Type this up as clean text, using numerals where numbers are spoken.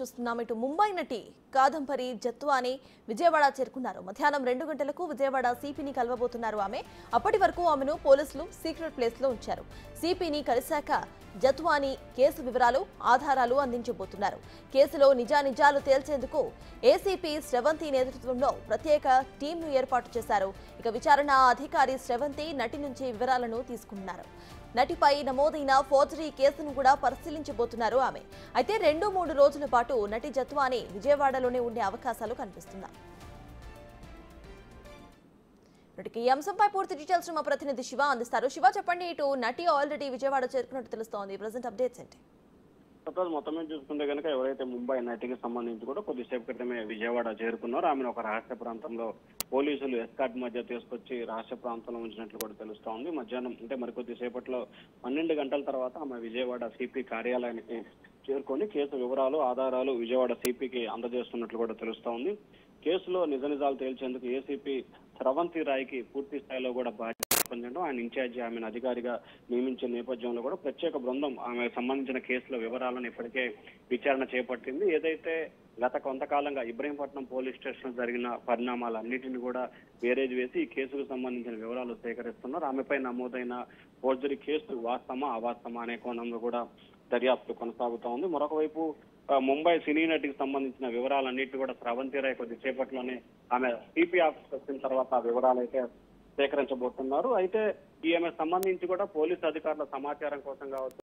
చూస్తున్నాం. ఇటు ముంబై నటి కాదంబరి జత్వాని విజయవాడ చేరుకున్నారు. మధ్యాహ్నం 2 గంటలకు విజయవాడ సిపిని కలవబోతున్నారు ఆమె. అప్పటి వరకు ఆమెను పోలీసులు సీక్రెట్ ప్లేస్ లో ఉంచారు. సిపిని కలిశాక జత్వాని కేసు వివరాలు, ఆధారాలు అందించబోతున్నారు. కేసులో నిజానిజాలు తేల్చేందుకు ఏసీపీ శ్రవంతి నేతృత్వంలో ప్రత్యేక టీంను ఏర్పాటు చేశారు. ఇక విచారణ అధికారి శ్రవంతి నటి నుంచి వివరాలను తీసుకున్నారు. నటిపై నమోదైన ఫోర్జరీ కేసును కూడా పరిశీలించబోతున్నారు ఆమె. అయితే 2-3 రోజుల పాటు నటి జత్వాని విజయవాడలోనే ఉండే అవకాశాలు కనిపిస్తున్నాయి. ఈ అంశంపై పూర్తి డీటెయిల్స్ మా ప్రతినిధి శివ అందిస్తారు. శివ, చెప్పండి. ఇటు నటి ఆల్రెడీ విజయవాడ చేరుకున్నట్టు తెలుస్తోంది. ప్రజెంట్ అప్డేట్స్ ఏంటి? మొత్తం మీద చూసుకుంటే కనుక ఎవరైతే ముంబై నటికి సంబంధించి కూడా కొద్దిసేపు క్రితమే విజయవాడ చేరుకున్నారో ఆమెను ఒక రహస్య ప్రాంతంలో పోలీసులు ఎస్కార్ట్ మధ్య తీసుకొచ్చి రహస్య ప్రాంతంలో ఉంచినట్లు కూడా తెలుస్తోంది. మధ్యాహ్నం అంటే మరికొద్ది సేపట్లో 12 గంటల తర్వాత ఆమె విజయవాడ సిపి కార్యాలయానికి చేరుకొని కేసు వివరాలు, ఆధారాలు విజయవాడ సిపికి అందజేస్తున్నట్లు కూడా తెలుస్తోంది. కేసులో నిజ నిజాలు తేల్చేందుకు ఏసీపీ శ్రవంతి రాయ్కి పూర్తి స్థాయిలో కూడా పొందడం, ఆయన ఇన్ఛార్జి ఆమెను అధికారిగా నియమించిన నేపథ్యంలో కూడా ప్రత్యేక బృందం ఆమెకు సంబంధించిన కేసుల వివరాలను ఇప్పటికే విచారణ చేపట్టింది. ఏదైతే గత కొంతకాలంగా ఇబ్రహీంపట్నం పోలీస్ స్టేషన్ జరిగిన పరిణామాలన్నింటినీ కూడా బేరేజ్ వేసి ఈ కేసుకు సంబంధించిన వివరాలు సేకరిస్తున్నారు. ఆమెపై నమోదైన ఫోర్జరీ కేసు వాస్తవమా అవాస్తవమా అనే కోణంలో కూడా దర్యాప్తు కొనసాగుతూ ఉంది. మరొక వైపు ముంబై సినీ నటికి సంబంధించిన వివరాలన్నింటినీ కూడా శ్రవంతి రాయ్ కొద్దిసేపట్లోనే ఆమె సిపి ఆఫీస్ వచ్చిన తర్వాత ఆ వివరాలు అయితే సేకరించబోతున్నారు. అయితే ఈమె సంబంధించి కూడా పోలీసు అధికారుల సమాచారం కోసం కావచ్చు,